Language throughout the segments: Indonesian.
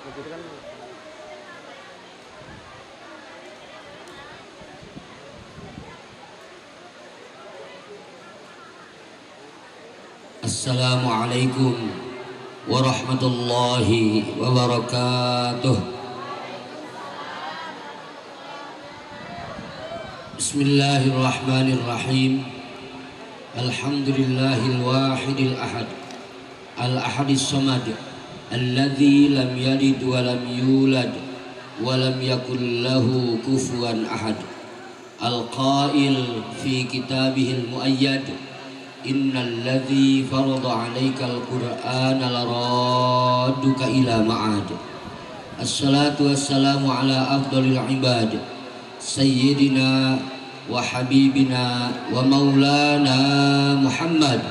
Assalamualaikum warahmatullahi wabarakatuh. Bismillahirrahmanirrahim. Alhamdulillahil wahidil ahad, al-ahadis samad, alladzi lam yalid wa lam yulad wa lam yakul lahu kufuwan ahad. Al-qail fi kitabihil muayyad, innal ladzi farada 'alaikal qur'ana laradduka ila ma'ad. Assalatu wassalamu ala afdhalil ibad, sayyidina wa habibina wa maulana Muhammad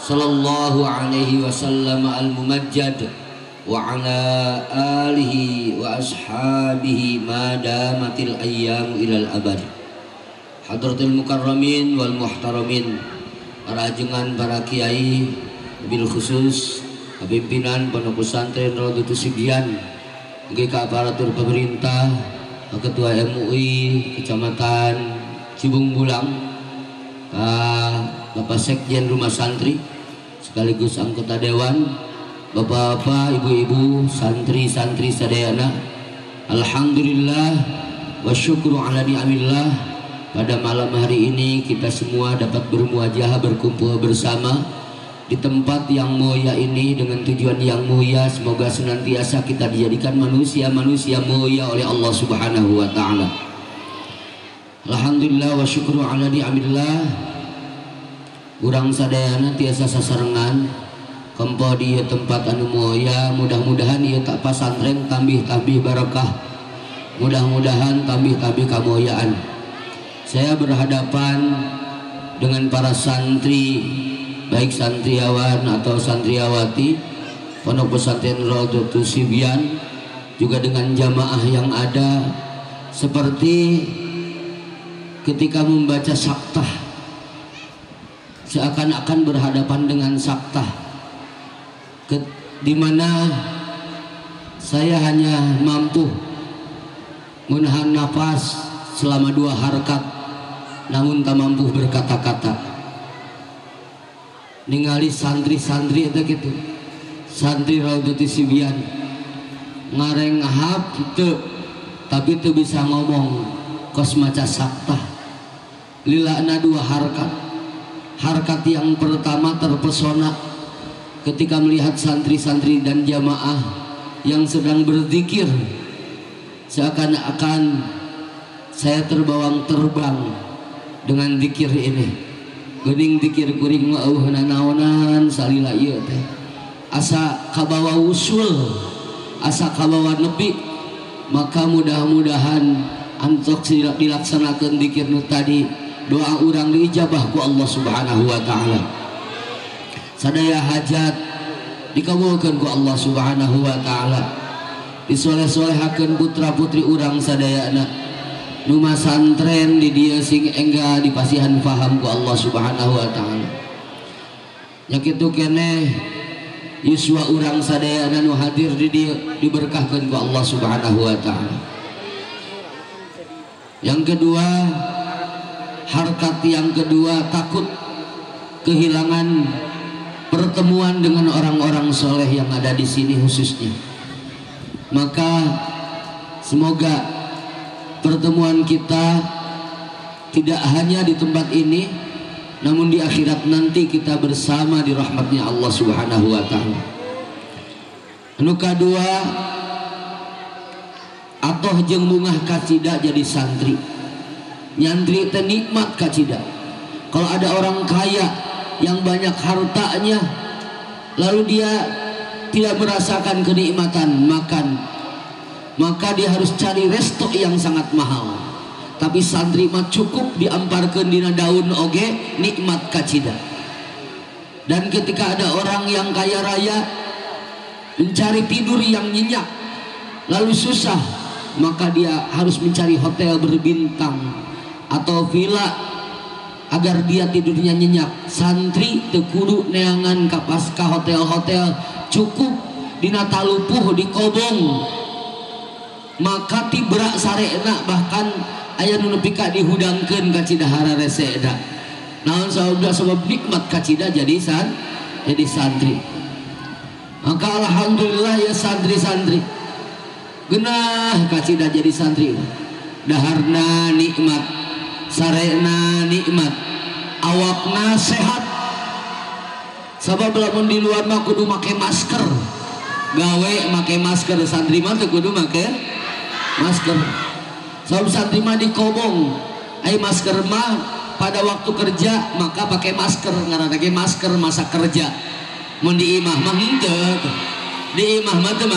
sallallahu alaihi wasallam al-mumajjad wa ala alihi wa ashabihi ma damatil ayyamu ilal abad. Hadratul mukarramin wal muhtaramin, para ajengan, para kiai, bil khusus pimpinan pondok pesantren Raudhatul Sibyan, ke aparatur pemerintah, ketua MUI Kecamatan Cibung Bulang, Bapak Sekjen Rumah Santri sekaligus anggota dewan, bapak-bapak, ibu-ibu, santri-santri sadayana. Alhamdulillah wa syukru ala ni'amillah. Pada malam hari ini kita semua dapat bermuajah, berkumpul bersama di tempat yang mulia ini dengan tujuan yang mulia. Semoga senantiasa kita dijadikan manusia-manusia mulia oleh Allah Subhanahu wa taala. Alhamdulillah wa syukru ala ni'amillah. Urang sadayana tiasa sasarengan kempo di tempat anu mulia. Mudah-mudahan ieu tak pasantren tambih-tambih barakah. Mudah-mudahan tambih-tambih kamuliaan. Saya berhadapan dengan para santri, baik santriawan atau santriawati pondok pesantren Raudhatul Sibyan, juga dengan jamaah yang ada, seperti ketika membaca saktah, seakan-akan berhadapan dengan saktah, di mana saya hanya mampu menahan nafas selama 2 harakat, namun tak mampu berkata-kata. Ningali santri-santri itu gitu, santri Raudhatul Sibyan ngareng ngahap gitu, tapi itu bisa ngomong kos maca saktah. Lilana 2 harakat. Harakat yang pertama terpesona ketika melihat santri-santri dan jamaah yang sedang berzikir, seakan-akan saya terbang dengan zikir ini. Geuning zikir kuring mah eueuhna naonan salila ieu teh. Asa kabawa usul, asa kabawa nepi. Maka mudah-mudahan antok dilaksanakeun zikir nu tadi, doa urang diijabah ku Allah Subhanahu wa taala. Sadaya hajat dikabulkeun ku Allah Subhanahu wa taala. Disoleh-solehakeun putra-putri urang sadayana. Rumah santren di dia sing engga dipasihan faham ku Allah Subhanahu wa taala. Nya kitu keneh yuswa urang sadayana nu hadir di dia diberkahkeun ku Allah Subhanahu wa taala. Yang kedua, harkat yang kedua, takut kehilangan pertemuan dengan orang-orang soleh yang ada di sini khususnya. Maka semoga pertemuan kita tidak hanya di tempat ini, namun di akhirat nanti kita bersama di rahmatnya Allah Subhanahu wa ta'ala. Anu kadua, atoh jeung bungah kacida jadi santri. Nyantri teh nikmat kacida. Kalau ada orang kaya yang banyak hartanya, lalu dia tidak merasakan kenikmatan makan, maka dia harus cari resto yang sangat mahal. Tapi santri mah cukup diamparkeun dina daun oge nikmat kacida. Dan ketika ada orang yang kaya raya mencari tidur yang nyenyak lalu susah, maka dia harus mencari hotel berbintang atau villa agar dia tidurnya nyenyak. Santri teu kudu neangan ka hotel-hotel, cukup dina talupuh di kobong maka tibra sarena bahkan aya nu nepi ka dihudangkeun ka cidahara reseda naon sebab nikmat ka cida jadi santri maka alhamdulillah ya santri-santri genah ka cida jadi santri daharna nikmat sarena nikmat awakna sehat sabab lamun di luar mah kudu make masker gawe make masker santri mah teu kudu make masker sabab santri mah di kobong ai masker mah pada waktu kerja maka pakai masker ngaranna ge masker masa kerja mun di imah mah henteu di imah mah teu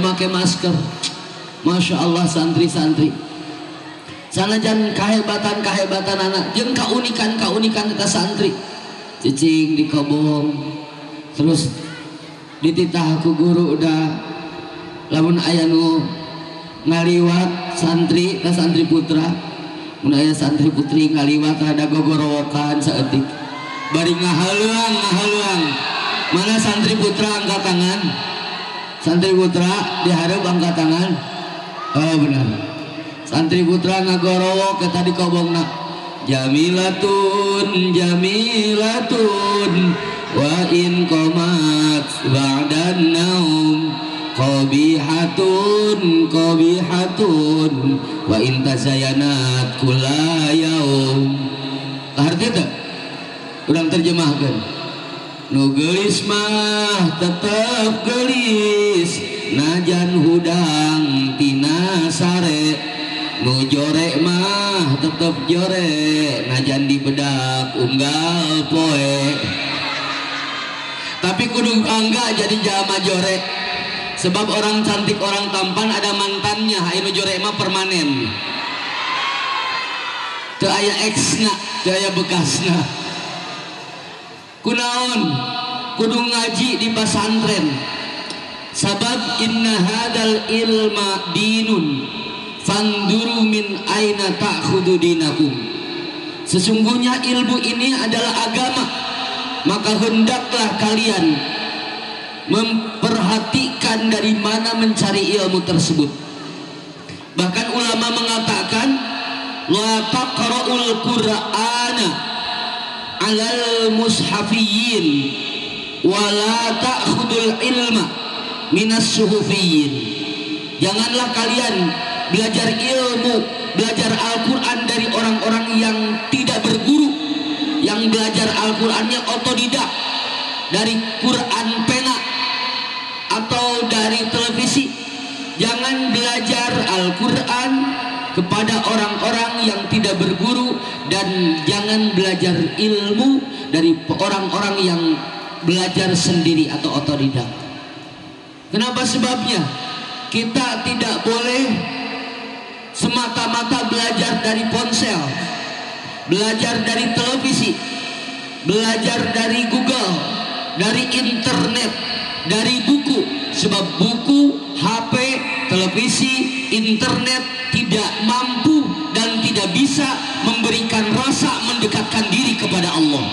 make masker Masya Allah santri-santri sanajan kahebatan anak jeung kaunikan eta santri cicing di kobong terus dititah ku guru udah lamun aya nu ngaliwat santri ka santri putra mun aya santri putri ngaliwat rada gogorowokan saeutik bari ngahaluang mana santri putra angkat tangan santri putra dihareup angkat tangan oh benar santri putra ngagorowo ke tadi kobongna jamilatun wa in qomat ba'dan naum qabihatun wa in tazayanat kulla yaum arti teh urang terjemahkeun nu geulis mah tetep geulis najan hudang tina sare nu jore mah tetep jore najan di bedak unggal poe tapi kudu bangga jadi jama jore sebab orang cantik orang tampan ada mantannya anu jore mah permanen teu aya eksna teu aya bekasna kunaon kudu ngaji di pesantren sabab inna hadal ilma dinun fanduru min aina ta'khudhu dinakum sesungguhnya ilmu ini adalah agama maka hendaklah kalian memperhatikan dari mana mencari ilmu tersebut bahkan ulama mengatakan la taqra'ul qur'ana 'alal mushafiyyin wa la ta'khudul ilma minas suhufiyyin janganlah kalian belajar ilmu belajar Al-Quran dari orang-orang yang tidak berguru yang belajar Al-Qurannya otodidak dari Quran pena atau dari televisi jangan belajar Al-Quran kepada orang-orang yang tidak berguru dan jangan belajar ilmu dari orang-orang yang belajar sendiri atau otodidak kenapa sebabnya kita tidak boleh semata-mata belajar dari ponsel belajar dari televisi belajar dari Google dari internet dari buku sebab buku, HP, televisi, internet tidak mampu dan tidak bisa memberikan rasa mendekatkan diri kepada Allah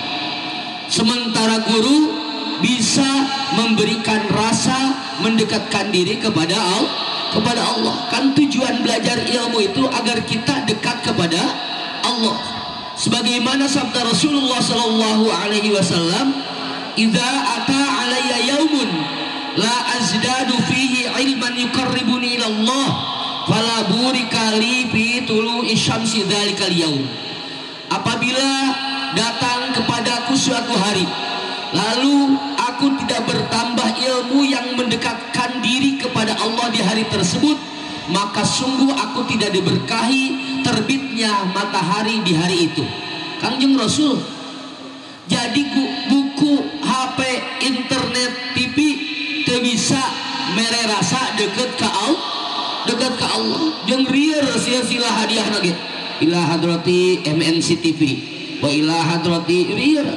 sementara guru bisa memberikan rasa mendekatkan diri kepada Allah kan tujuan belajar ilmu itu agar kita dekat kepada Allah sebagaimana sabda Rasulullah sallallahu alaihi wasallam idza ata alayya yaumun la azdadu fihi ilman yuqarribuni ila Allah fala burika li fi tulu'i syamsi dzalikal yaum apabila datang kepadaku suatu hari lalu aku tidak bertambah ilmu yang mendekatkan diri kepada Allah di hari tersebut maka sungguh aku tidak diberkahi terbitnya matahari di hari itu Kangjeng Rasul jadi buku, HP, internet, TV teu bisa mere rasa deket ke Allah jeung rieur sia-sila hadiah nage ila hadrati MNC TV wa ila hadrati rieur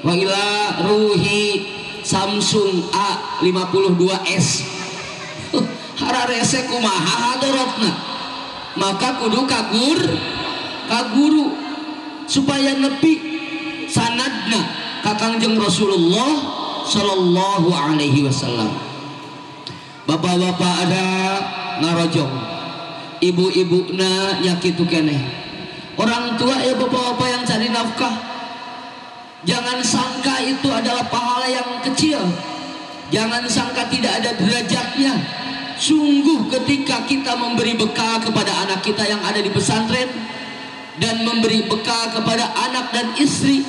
wa ila ruhi Samsung A52s hararese kumaha hadaratna maka kudu kaguru supaya nepi sanadna ka Kangjeng Rasulullah Sallallahu Alaihi Wasallam. Bapak-bapak ada ngarojong, ibu-ibu na nyakitu keneh. Orang tua ya bapak-bapak yang cari nafkah, jangan sangka itu adalah pahala yang kecil, jangan sangka tidak ada derajatnya. Sungguh ketika kita memberi bekal kepada anak kita yang ada di pesantren dan memberi bekal kepada anak dan istri,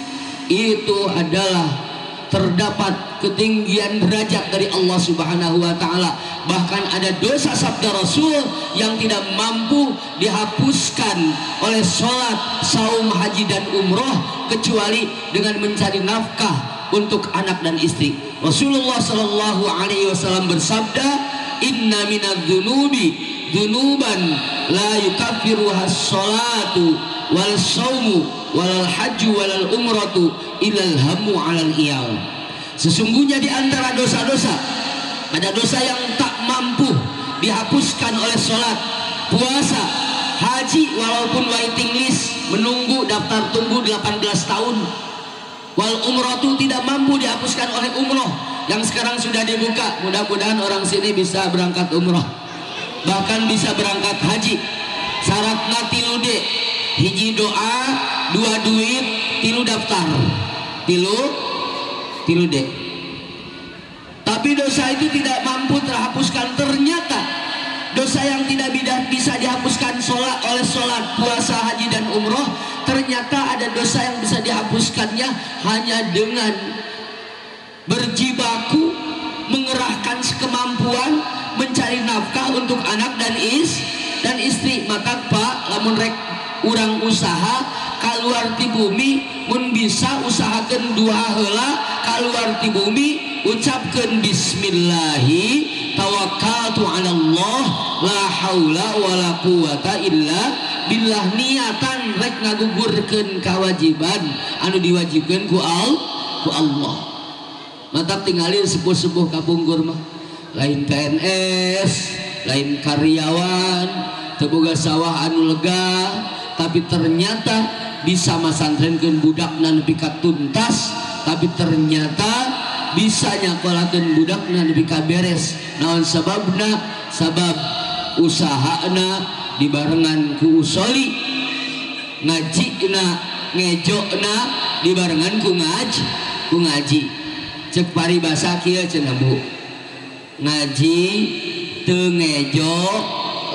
itu adalah terdapat ketinggian derajat dari Allah Subhanahu wa taala. Bahkan ada dosa sabda Rasul yang tidak mampu dihapuskan oleh sholat, saum, haji dan umroh kecuali dengan mencari nafkah untuk anak dan istri. Rasulullah Sallallahu Alaihi Wasallam bersabda, inna minadz dzunubi dzunuban la yukaffiruha as-salatu wal saumu wal hajju wal umratu ilal hammu alal iyal. Sesungguhnya di antara dosa-dosa ada dosa yang tak mampu dihapuskan oleh sholat, puasa, haji walaupun waiting list menunggu daftar tunggu 18 tahun, wal umratu tidak mampu dihapuskan oleh umroh yang sekarang sudah dibuka. Mudah-mudahan orang sini bisa berangkat umroh, bahkan bisa berangkat haji. Syaratna tilu de, hiji doa, dua duit, tilu daftar, tilu de. Tapi dosa itu tidak mampu terhapuskan. Ternyata dosa yang tidak bisa dihapuskan oleh sholat, puasa, haji dan umroh, ternyata ada dosa yang bisa dihapuskannya hanya dengan berjibaku, mengerahkan sekemampuan, mencari nafkah untuk anak dan istri. Maka Pak, lamun rek urang usaha kaluar ti bumi, mun bisa usahakeun dua heula kaluar ti bumi, ucapkeun bismillahi tawakkaltu 'ala Allah la haula wala quwata illa billah, niatan rek ngagugurkeun kewajiban anu diwajibkeun ku Allah. Mantap tinggalin sepuh-sepuh kapungkur mah lain PNS, lain karyawan, teu boga sawah anu lega, tapi ternyata bisa masantrenkeun budakna nepi ka tuntas, tapi ternyata bisa nyakolakeun budakna nepi ka beres. Naon sababna? Sabab usahana dibarengan ku usoli, ngajina ngejokna dibarengan ku ngaji. Cek paribasa kieu cenah Bu, ngaji teu ngejo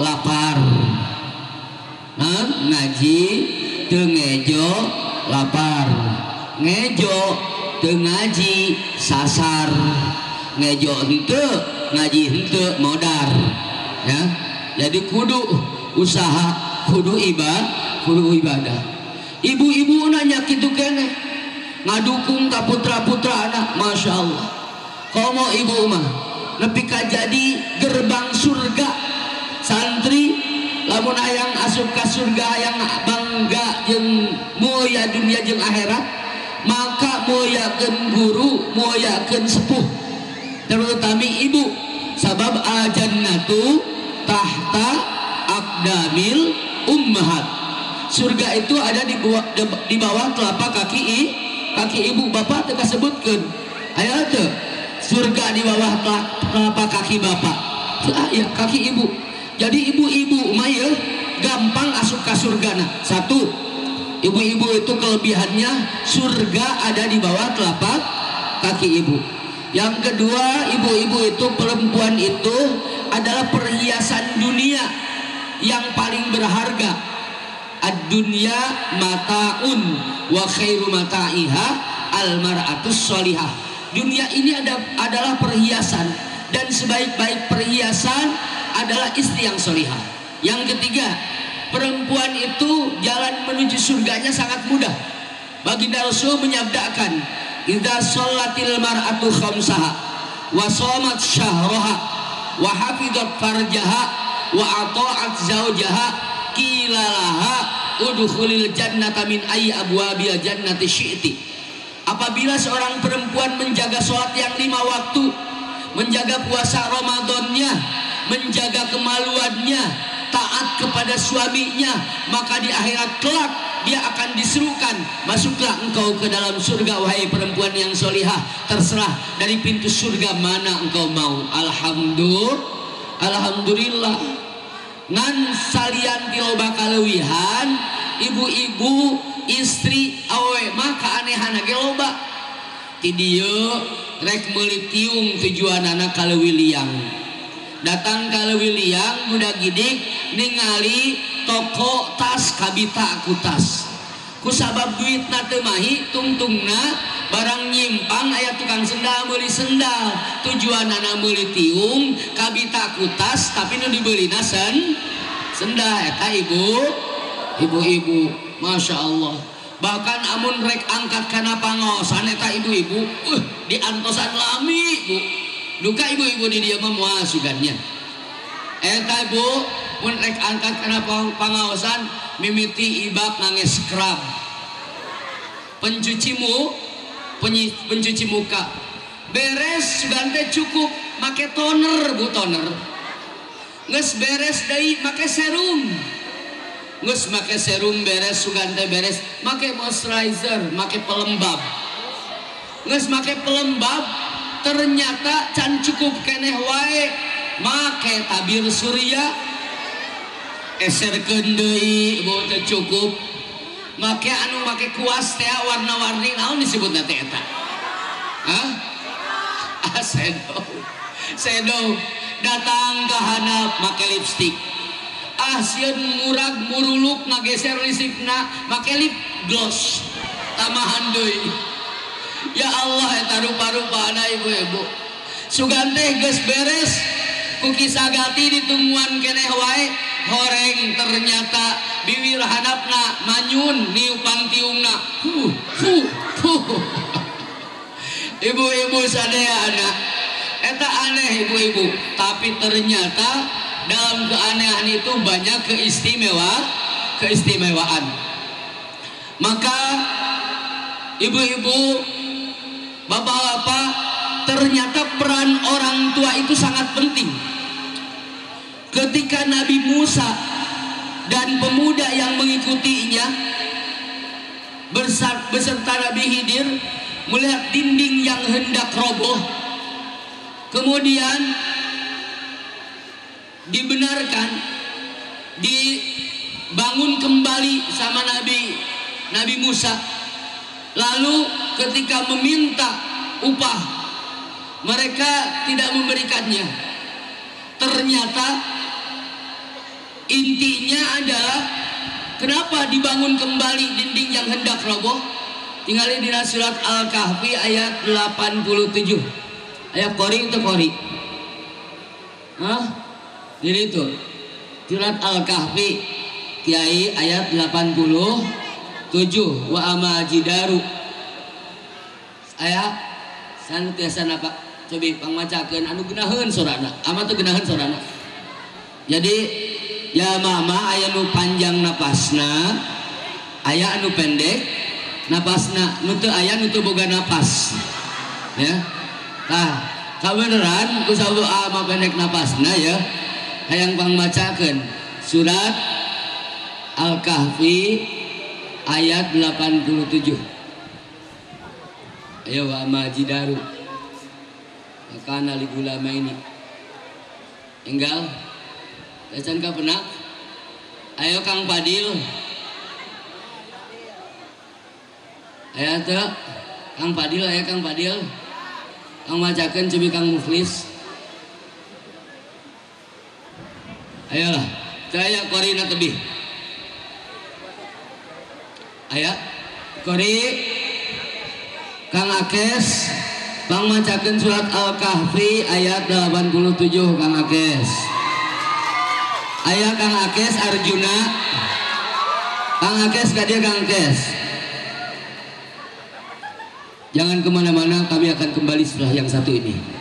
lapar. Ngaji teu ngejo lapar, ngejo teu ngaji sasar, ngejo henteu ngaji henteu modar ya. Jadi kudu usaha, kudu ibadah. Ibu-ibu nanya kitu keneh ngadukung ka putra-putra anak, masya Allah. Komo ibu mah nepi ka jadi gerbang surga. Santri lamun hayang asup ka surga, hayang bangga jeung mulia dunia jeung akhirat, maka muliakeun guru, muliakeun sepuh, terutama ibu. Sabab al-jannatu tahta aqdamil ummahat. Surga itu ada di bawah telapak kaki ibu. Bapak teu kasebutkeun aya teu surga di bawah telapak kaki bapak, aya kaki ibu. Jadi ibu-ibu mah ye gampang asup ka surgana. Satu, ibu-ibu itu kelebihannya surga ada di bawah telapak kaki ibu. Yang kedua, ibu-ibu itu, perempuan itu adalah perhiasan dunia yang paling berharga. Ad-dunya mata'un wa khairu mata'iha al-mar'atus sholihah. Dunia ini adalah perhiasan, dan sebaik-baik perhiasan adalah istri yang sholihah. Yang ketiga, perempuan itu jalan menuju surganya sangat mudah. Baginda Rasul menyabdakan, idza shallatil mar'atu khamsaha wa shamat syahraha wa hafizat farjaha wa ata'at zawjaha qila laha udkhulil jannata min ayyi abwabil jannati syi'ti. Apabila seorang perempuan menjaga sholat yang 5 waktu, menjaga puasa Ramadannya, menjaga kemaluannya, taat taat kepada suaminya, maka di akhirat kelak dia akan diserukan, masuklah engkau ke dalam surga wahai perempuan yang solihah, terserah dari pintu surga mana engkau mau. Alhamdulillah. Ngan salian tiloba kalewihan, ibu-ibu, istri, awe mah keanehan ge loba. Ti dieu rek meuli tiung tujuanana ka leuwih liang. Datang ka leuwih liang budak gidik ningali toko tas kabita aku tas. Kusabab duitna teu mahi tungtungna barang nyimpang aya tukang sendal meuli sendal. Tujuanana meuli tiung kabita aku tas tapi nu dibeulina sendal eta ibu-ibu. Masya Allah. Bahkan amun rek angkat kana pangaosan eta ibu-ibu diantosan lami bu. Duka ibu-ibu di dia mah sugannya eta bu mun rek angkat kana pangaosan mimiti ibak nangis scrub pencuci muka beres sugan teh cukup make toner bu, toner geus beres deui make serum. Ngus make serum beres sugan teh beres make moisturizer, make pelembab. Ngus make pelembab ternyata can cukup keneh wae make tabir surya eserkeun deui beuh teu cukup make anu make kuas teh warna-warni naon disebutna teh eta? Hah? Shadow datang ke handap make lipstick. Sieun murag muruluk ngageser listrikna make lip gloss tamahan deui. Ya Allah eta rupa-rupana ibu-ibu sugan teh geus beres ku kisah gati ditungguan keneh wae horeng ternyata bibir handapna manyun niupang tiungna ibu-ibu sadeana eta aneh ibu-ibu, tapi ternyata dalam keanehan itu banyak keistimewaan. Maka ibu-ibu, bapak-bapak, ternyata peran orang tua itu sangat penting. Ketika Nabi Musa dan pemuda yang mengikutinya beserta Nabi Khidir melihat dinding yang hendak roboh, kemudian dibenarkan, dibangun kembali sama Nabi Musa. Lalu ketika meminta upah, mereka tidak memberikannya. Ternyata intinya adalah kenapa dibangun kembali dinding yang hendak roboh. Tinggalin di surat Al-Kahfi ayat 87. Ayat Qori itu Qori. Jadi itu surat Al-Kahfi Kiai ayat 87 wa amajidaru ayat sanu tiasa napa cobi pangmacakeun anu geunaheun sorana ama teu geunaheun sorana. Jadi ya mama aya nu panjang napasna aya anu pendek napasna nu teu aya nu teu boga napas ya. Tah kabeneran ku sabab ama pendek napasna ya hayang pangmacakeun surat Al-Kahfi ayat 87. Ayo wa majidaru makana ligulama ini enggal bacan ka pernah. Ayo Kang Padil aya teu Kang Padil, aya Kang Padil Kang macakeun cebi Kang Muflis. Ayolah saya korina tebih aya kori Kang Akes Bang macakeun surat Al-Kahfi ayat 87 Kang Akes. Aya Kang Akes Arjuna Kang Akes ka dia Kang Akes. Jangan kemana-mana, kami akan kembali setelah yang satu ini.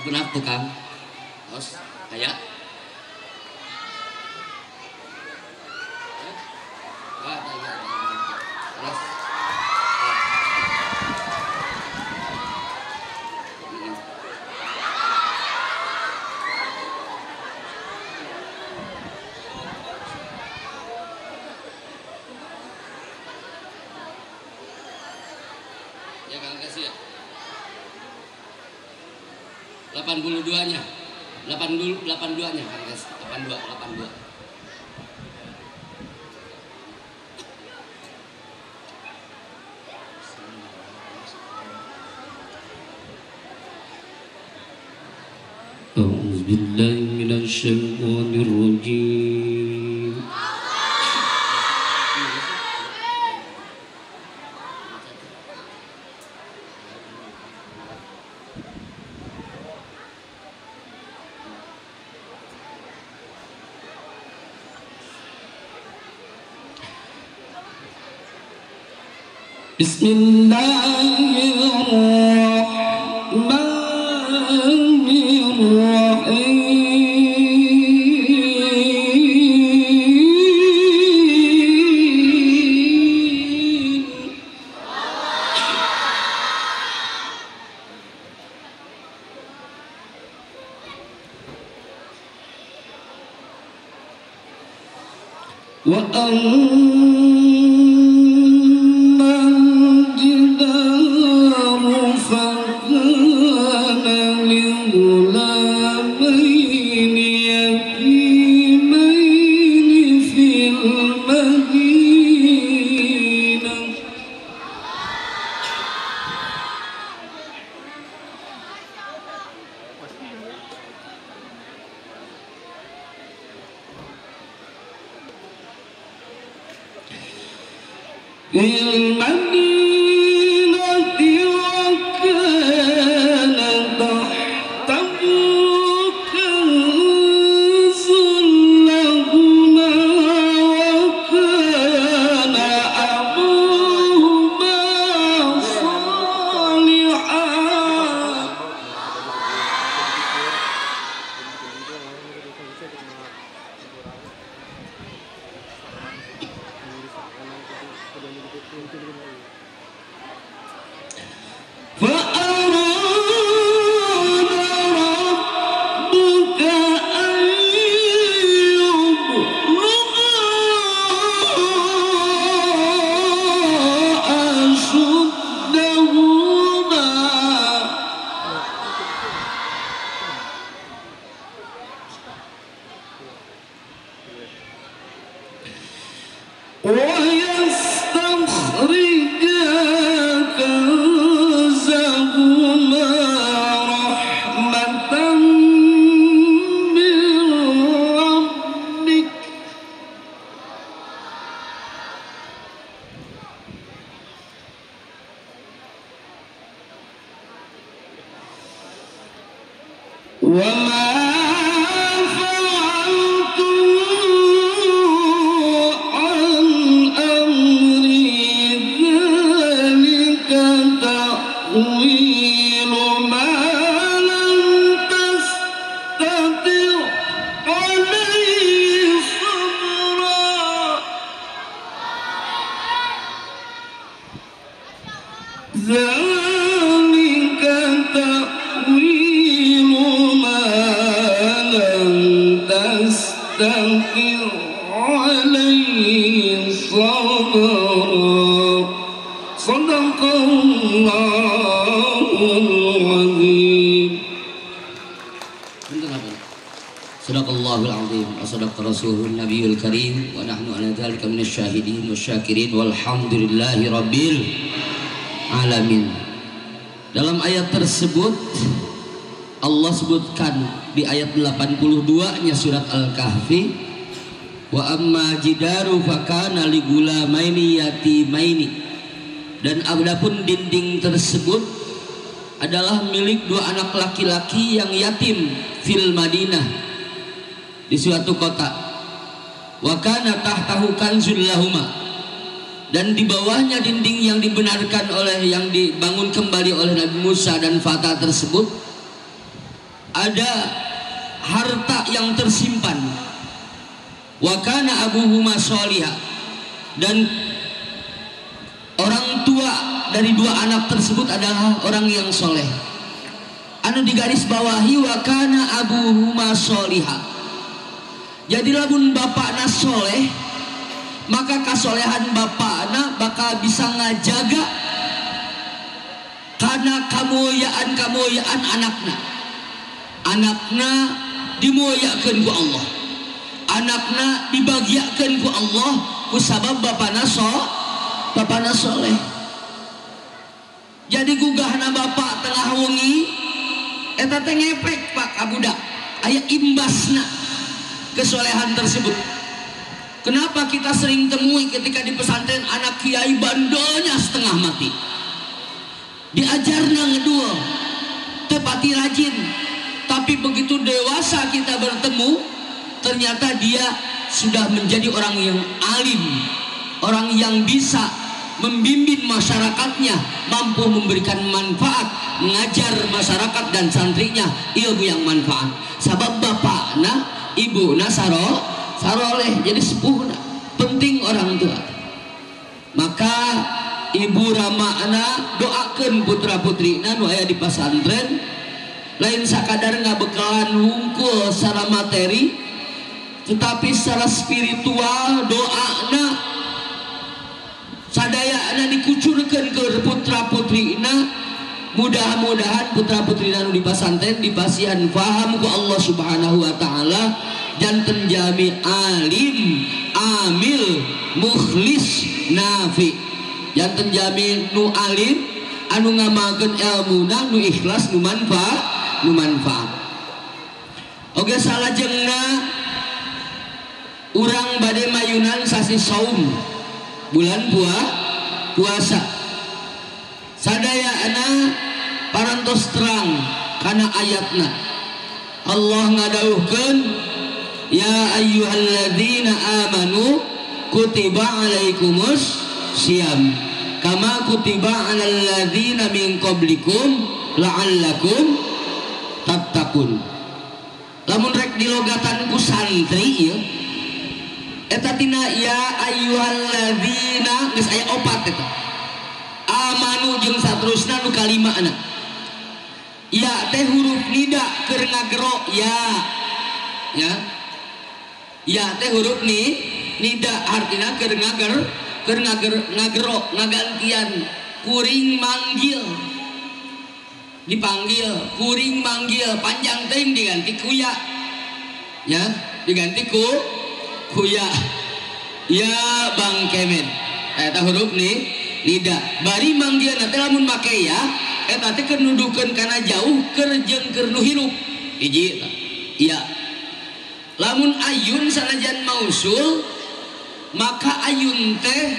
Benar tukang tos aya ya. 82-nya. 82-nya Kang Des. 82. أعوذ بالله من الشيطان الرجيم. بسم الله الرحمن الرحيم. Sadaqallahul azim wa sadaqa rasulun nabiyul karim wa nahnu ala dzalika minasyahidin wasyakirin walhamdulillahi rabbil alamin. Dalam ayat tersebut Allah sebutkan di ayat 82-nya surat Al-Kahfi, wa amma jidaru fakana li gulamaini yatimaini, dan adapun dinding tersebut adalah milik dua anak laki-laki yang yatim fil Madinah, di suatu kota. Wa kana tahtahu kanzul lahuma, dan di bawahnya dinding yang dibenarkan oleh yang dibangun kembali oleh Nabi Musa dan Fatah tersebut ada harta yang tersimpan. Wa kana abuhuma sholihah, dan orang tua dari dua anak tersebut adalah orang yang soleh. Anu digaris bawahi wa kana abuhuma sholihah. Jadi lamun bapakna soleh, maka kasolehan bapakna bakal bisa ngajaga kana kamuliaan anakna dimuliakeun ku Allah, anakna dibagiakeun ku Allah ku sabab bapana soleh. Jadi gugahna bapak tengah wengi eta teh ngepek pak ka budak, aya imbasna kesolehan tersebut. Kenapa kita sering temui ketika di pesantren anak kiai bandelnya setengah mati, diajarna ngedul tepati rajin, tapi begitu dewasa kita bertemu ternyata dia sudah menjadi orang yang alim, orang yang bisa membimbing masyarakatnya, mampu memberikan manfaat, mengajar masyarakat dan santrinya ilmu yang manfaat. Sabab bapakna ibuna saroleh, jadi sepuhna. Penting orang tua. Maka ibu ramana doakeun putra putrina nu aya di pesantren lain sakadar ngabekalan hungkul secara materi, tetapi secara spiritual doana sadayana dikucurkeun ke putra putrina. Mudah-mudahan putra putrina nu di pesantren dipasihan paham ku Allah Subhanahu wa taala, janten jami alim, amil, mukhlis, nafi. Janten jami nu alim anu ngamakeun ilmuna nu ikhlas nu manfaat. Oge salajengna urang bade mayunan sasi saum bulan puasa. Sadayana parantos terang kana ayatna Allah ngadauhkeun ya ayyuhalladzina amanu kutiba alaikumus syiyam kama kutiba alal ladzina min qablikum la'allakum tattaqun. Lamun rek dilogatan ku santri ieu eta tina ya ayyuhalladzina geus aya opat eta amanu jeung saterusna nu kalimana ya teh huruf nida keur ngagero ya teh huruf nida artina keur ngagero ngagantian kuring manggil dipanggil kuring manggil panjang teuing diganti kuya ya diganti kuya ya Bang Kemen eta huruf nida bari manggil nanti lamun make ya eta teh keur nuduhkeun kana jauh keur jeung keur nu hirup hiji iya. Lamun ayun sanajan mausul maka ayun teh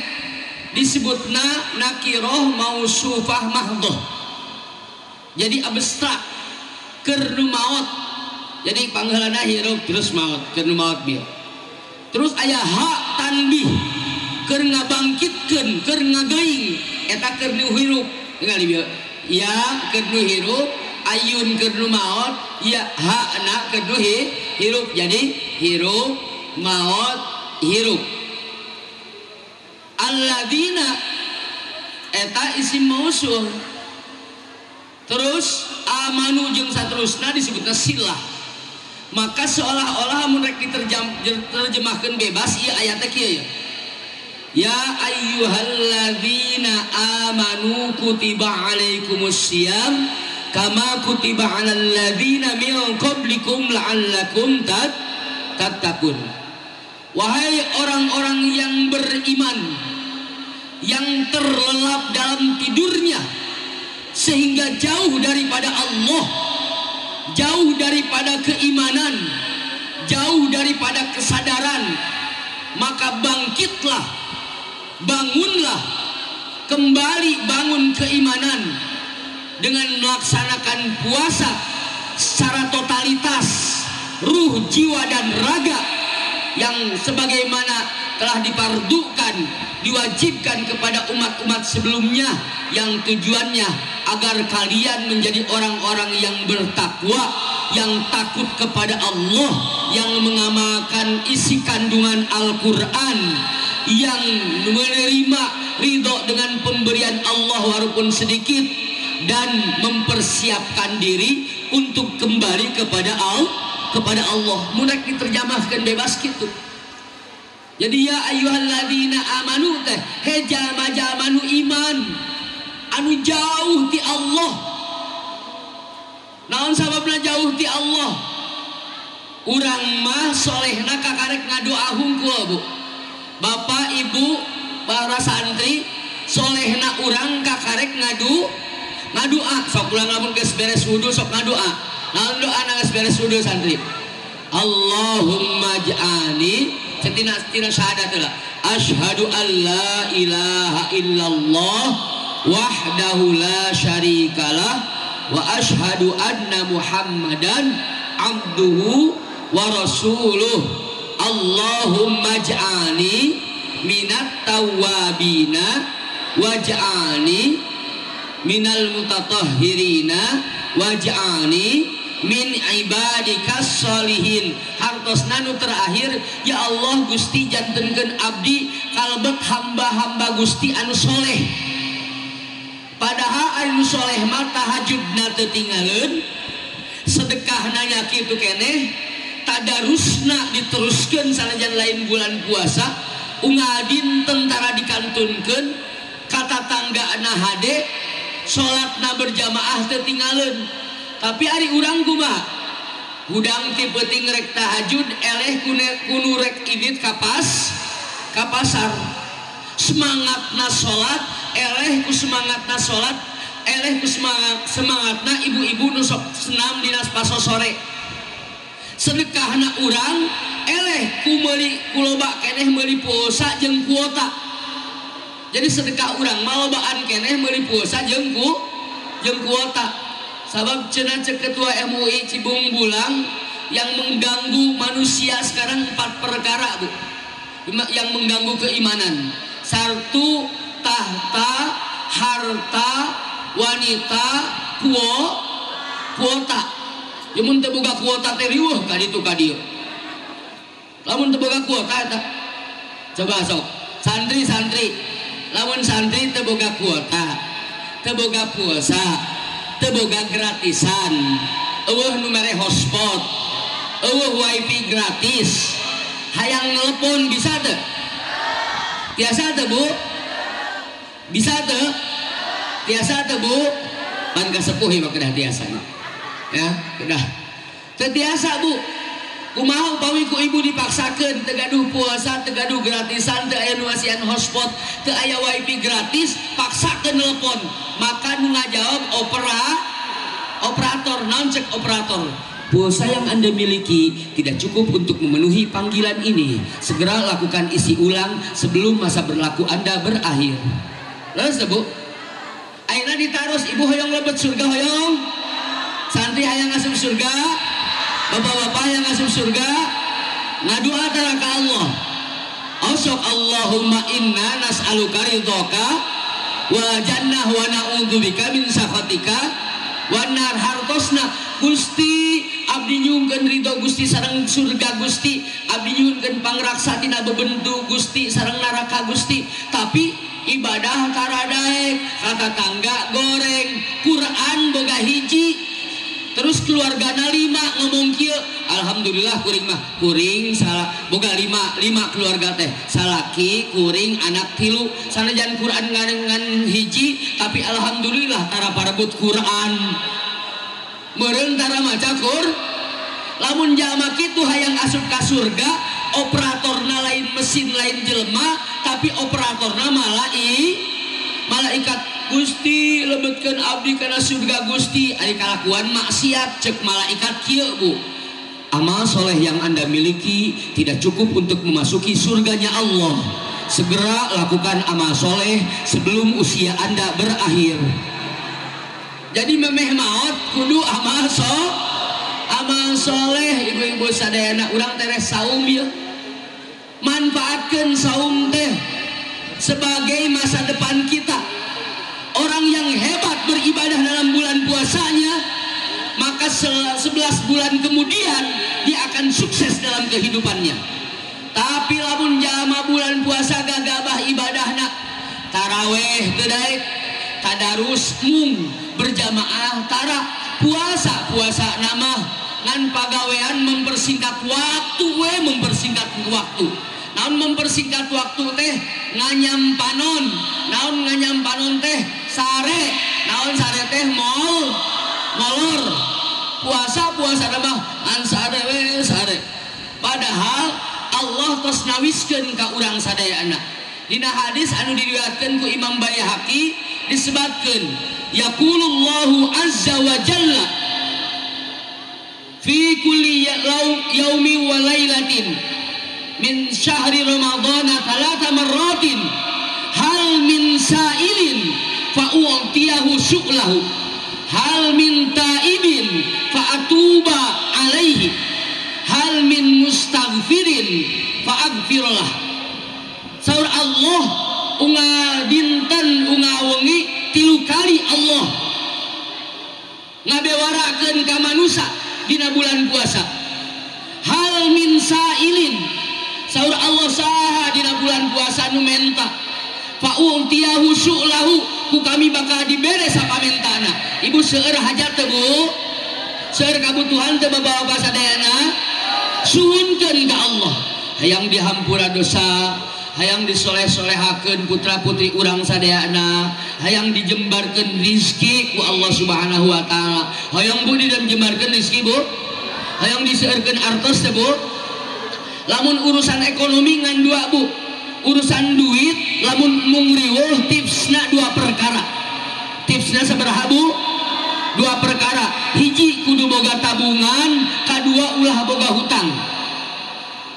disebutna nakiroh mausufah mahdhah, jadi abstrak keur nu maot, jadi pangheulana hirup terus maot keur nu maot bieu. Terus aya ha tanbih keur ngabangkitkeun keur ngageuing eta keur nu hirup ningali bieu ya keur nu hirup ayun keur nu maot ya ha na keur nu hirup, jadi hirup maot hirup. Alladzina eta isim mausul, terus amanu jeung saterusna disebutna silah. Maka seolah-olah mun rek diterjemahkeun bebas ieu aya teh kieu ya ayyuhalladzina amanu kutiba alaikumussyiyam kama kutiba alal ladzina min qablikum la'allakum tattaqun. Wahai orang-orang yang beriman yang terlelap dalam tidurnya sehingga jauh daripada Allah, jauh daripada keimanan, jauh daripada kesadaran, maka bangkitlah, bangunlah, kembali bangun keimanan dengan melaksanakan puasa secara totalitas ruh, jiwa dan raga yang sebagaimana telah dipardukan, diwajibkan kepada umat-umat sebelumnya, yang tujuannya agar kalian menjadi orang-orang yang bertakwa, yang takut kepada Allah, yang mengamalkan isi kandungan Al-Quran, yang menerima ridho dengan pemberian Allah walaupun sedikit, dan mempersiapkan diri untuk kembali kepada Allah. Mudah diterjemahkan bebas gitu. Jadi ya ayyuhalladzina amanu teh he jalma-jalma nu iman anu jauh ti Allah. Naon sababna jauh ti Allah? Urang mah solehna kakarek ngadoa hungkul Bu. Bapak Ibu para santri solehna urang kakarek ngadoa sok ulang lamun geus beres wudu sok ngadoa. Naon doa geus beres wudu santri? Allahumma ja'ani cetina syahadat lah. Asyhadu an la ilaha illallah wahdahu la syarikalah wa asyhadu anna Muhammadan abduhu wa rasuluh. Allahumma ja'alni minat tawwabina waj'alni minal mutatahhirina waj'alni min ibadikas sholihin. Hartosna nu terakhir, ya Allah Gusti jantenkeun abdi kalebet hamba-hamba Gusti anu soleh. Padahal anu soleh mah tahajudna teu tinggaleuan, sedekahna nya kitu keneh, tadarusna diteruskeun sanajan lain bulan puasa, ungadin tentara dikantunkeun, kata tanggana hade, salatna berjamaah teu tinggaleuan. Tapi ari urang kumaha? Hudang ti peuting rek tahajud eleh kudu rek idit ka pasar. Semangatna salat eleh ku semangatna salat, eleh ku semangatna ibu-ibu nu sok senam dina paso sore. Sedekahna urang eleh ku meuli kuloba keneh meuli pulsa jeung kuota. Jadi sedekah urang malobaan keneh meuli pulsa jeung kuota. Sabab cenah cek ketua MUI Cibung Bulang, yang mengganggu manusia sekarang 4 perkara Bu, yang mengganggu keimanan. 1, tahta, harta, wanita, kuota. Mun teu boga kuota teh riweuh ka ditu ka dieu. Lamun teu boga kuota eta, coba sok santri-santri, lamun santri teu boga kuota, teu boga pulsa, teu boga gratisan, eueuh nu mere hotspot, eueuh wifi gratis, hayang nelpon bisa teu? Tiasa teu Bu? Bisa teu? Tiasa teu Bu? Pan kasepuh ieu kedah tiasa ya, kedah teu tiasa Bu. Kumaha upawi ku ibu dipaksakeun teu gaduh puasa, teu gaduh gratisan, teu aya nu asian hotspot, teu aya wifi gratis, paksakeun nelpon. Maka nu ngajawab operator. Naon cek operator? Pulsa yang Anda miliki tidak cukup untuk memenuhi panggilan ini. Segera lakukan isi ulang sebelum masa berlaku Anda berakhir. Terus Bu, ayeuna ditaros ibu hoyong lebet surga hoyong. Santri hayang asup surga. Bapak-bapak yang asup surga, ngadoa tara ka Allah. Asok Allahumma inna nas'aluka ridhoka wa jannah wa na'udzubika min sakhatika wa nar. Hartosna Gusti abdi nyuhunkeun ridho Gusti sareng surga Gusti, abdi nyuhunkeun pangraksa tina bebendu Gusti sareng neraka Gusti. Tapi ibadah tara daek, kata tangga goreng, Quran boga hiji. Terus keluargana 5 ngomong kieu, alhamdulillah kuring salah boga 5 keluarga teh, salaki kuring anak 3, sanajan Quran ngan hiji tapi alhamdulillah tara parebut Quran, meureun tara maca lamun jalma kitu hayang asup ka surga, operatorna lain mesin lain jelema, tapi operatorna malaikat. Gusti lebetkeun abdi kana surga Gusti, ari kalakuan maksiat cek malaikat kieu Bu. Amal soleh yang Anda miliki tidak cukup untuk memasuki surganya Allah. Segera lakukan amal soleh sebelum usia Anda berakhir. Jadi memeh maot kudu amal soleh. Ibu-ibu sadayana urang teh saum ieu. Manfaatkeun saum teh sebagai masa depan kita. Orang yang hebat beribadah dalam bulan puasanya, maka 11 bulan kemudian dia akan sukses dalam kehidupannya. Tapi lamun jalma bulan puasa gagabah ibadahna, taraweh teu daek, tadarus mung berjamaah tara, puasa nama ngan pagawean mempersingkat waktu Naon mempersingkat waktu teh nganyam panon. Naon nganyam panon teh sare naon sare teh molor puasa mah an sare we sare padahal Allah tos nawiskeun ka urang sadayana dina hadis anu diriwayatkeun ku Imam Baihaqi disebutkeun yaqulullahu azza wa jalla fi kulli yaumi wa lailatin min syahri ramadhana 3 marratin hal min sa'ilin fa'u'tiyahu syu'lahu hal min ta'ibin fa'atuba alaihi hal min mustaghfirin fa'aghfirullah. Saur Allah unga dinten unga wengi 3 kali Allah ngabewarakeun ka manusia dina bulan puasa. Hal min sa'ilin saur Allah saha dina bulan puasa nu menta fa'utiyahu syu'lahu ku kami bakal dibere sapamentana. Ibu seueur hajat teu Bu? Seueur kabutuhan teu bapak-bapak sadayana? Suhunkeun ka Allah hayang dihampura dosa, hayang disoleh-solehakeun putra putri urang sadayana, hayang dijembarkeun rizki ku Allah subhanahu wa ta'ala. Hayang Bu dijembarkeun rizki Bu, hayang diseueurkeun artos teh Bu. Lamun urusan ekonomi ngan 2 Bu, urusan duit lamun mung riweuh tipsna 2 perkara. Tipsna sabaraha Bu? 2 perkara. Hiji kudu boga tabungan, kadua ulah boga hutang.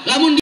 Lamun